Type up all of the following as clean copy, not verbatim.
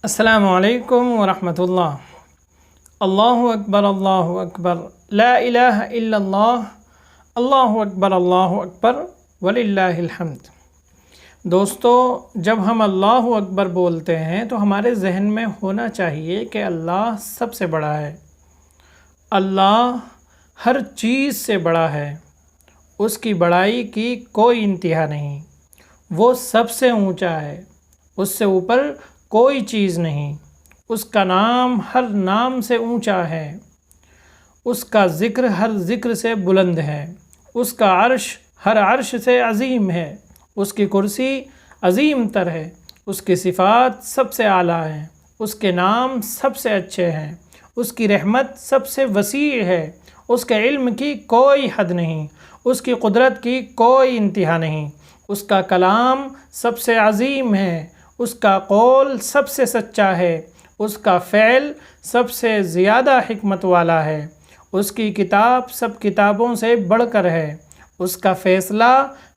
السلام علیکم ورحمۃ اللہ۔ اللہ اکبر لا الہ الا اللہ اکبر وللہ الحمد۔ دوستو، جب ہم اللہ اکبر بولتے ہیں تو ہمارے ذہن میں ہونا چاہیے کہ اللہ سب سے بڑا ہے، اللہ ہر چیز سے بڑا ہے، اس کی بڑائی کی کوئی انتہا نہیں، وہ سب سے اونچا ہے، اس سے اوپر کوئی چیز نہیں، اس کا نام ہر نام سے اونچا ہے، اس کا ذکر ہر ذکر سے بلند ہے، اس کا عرش ہر عرش سے عظیم ہے، اس کی کرسی عظیم تر ہے، اس کی صفات سب سے اعلیٰ ہیں، اس کے نام سب سے اچھے ہیں، اس کی رحمت سب سے وسیع ہے، اس کے علم کی کوئی حد نہیں، اس کی قدرت کی کوئی انتہا نہیں، اس کا کلام سب سے عظیم ہے، اس کا قول سب سے سچا ہے، اس کا فعل سب سے زیادہ حکمت والا ہے، اس کی کتاب سب کتابوں سے بڑھ کر ہے، اس کا فیصلہ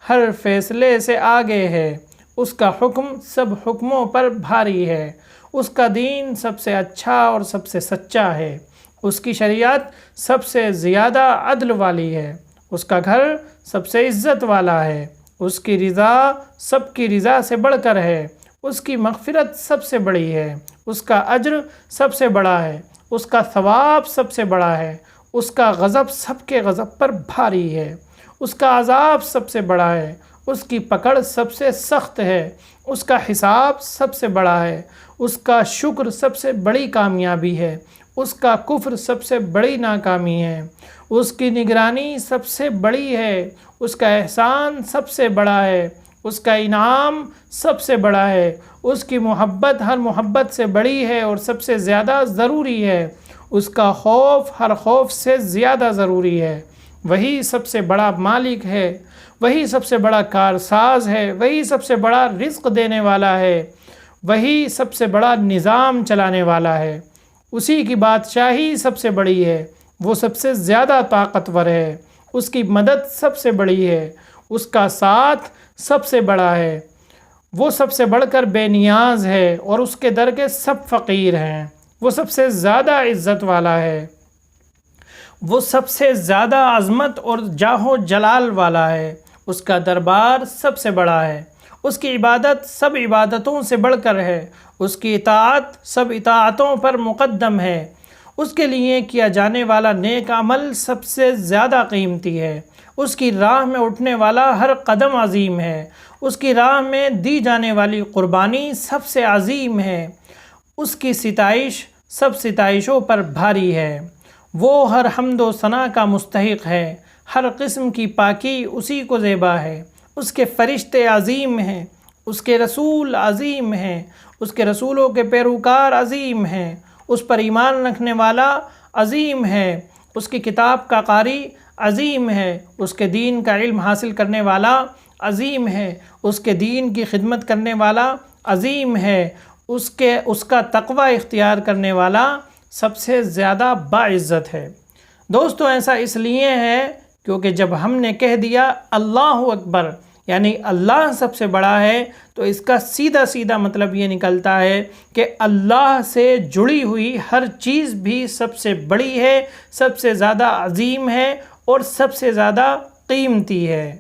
ہر فیصلے سے آگے ہے، اس کا حکم سب حکموں پر بھاری ہے، اس کا دین سب سے اچھا اور سب سے سچا ہے، اس کی شریعت سب سے زیادہ عدل والی ہے، اس کا گھر سب سے عزت والا ہے، اس کی رضا سب کی رضا سے بڑھ کر ہے، اس کی مغفرت سب سے بڑی ہے، اس کا اجر سب سے بڑا ہے، اس کا ثواب سب سے بڑا ہے، اس کا غضب سب کے غضب پر بھاری ہے، اس کا عذاب سب سے بڑا ہے، اس کی پکڑ سب سے سخت ہے، اس کا حساب سب سے بڑا ہے، اس کا شکر سب سے بڑی کامیابی ہے، اس کا کفر سب سے بڑی ناکامی ہے، اس کی نگرانی سب سے بڑی ہے، اس کا احسان سب سے بڑا ہے، اس کا انعام سب سے بڑا ہے، اس کی محبت ہر محبت سے بڑی ہے اور سب سے زیادہ ضروری ہے، اس کا خوف ہر خوف سے زیادہ ضروری ہے، وہی سب سے بڑا مالک ہے، وہی سب سے بڑا کارساز ہے، وہی سب سے بڑا رزق دینے والا ہے، وہی سب سے بڑا نظام چلانے والا ہے، اسی کی بادشاہی سب سے بڑی ہے، وہ سب سے زیادہ طاقتور ہے، اس کی مدد سب سے بڑی ہے، اس کا ساتھ سب سے بڑا ہے، وہ سب سے بڑھ کر بے نیاز ہے اور اس کے در کے سب فقیر ہیں، وہ سب سے زیادہ عزت والا ہے، وہ سب سے زیادہ عظمت اور جاہ و جلال والا ہے، اس کا دربار سب سے بڑا ہے، اس کی عبادت سب عبادتوں سے بڑھ کر ہے، اس کی اطاعت سب اطاعتوں پر مقدم ہے، اس کے لیے کیا جانے والا نیک عمل سب سے زیادہ قیمتی ہے، اس کی راہ میں اٹھنے والا ہر قدم عظیم ہے، اس کی راہ میں دی جانے والی قربانی سب سے عظیم ہے، اس کی ستائش سب ستائشوں پر بھاری ہے، وہ ہر حمد و ثنا کا مستحق ہے، ہر قسم کی پاکی اسی کو زیبا ہے، اس کے فرشتے عظیم ہیں، اس کے رسول عظیم ہیں، اس کے رسولوں کے پیروکار عظیم ہیں، اس پر ایمان رکھنے والا عظیم ہے، اس کی کتاب کا قاری عظیم ہے، اس کے دین کا علم حاصل کرنے والا عظیم ہے، اس کے دین کی خدمت کرنے والا عظیم ہے، اس کا تقوی اختیار کرنے والا سب سے زیادہ باعزت ہے۔ دوستو، ایسا اس لیے ہے کیونکہ جب ہم نے کہہ دیا اللہ اکبر یعنی اللہ سب سے بڑا ہے تو اس کا سیدھا سیدھا مطلب یہ نکلتا ہے کہ اللہ سے جڑی ہوئی ہر چیز بھی سب سے بڑی ہے، سب سے زیادہ عظیم ہے اور سب سے زیادہ قیمتی ہے۔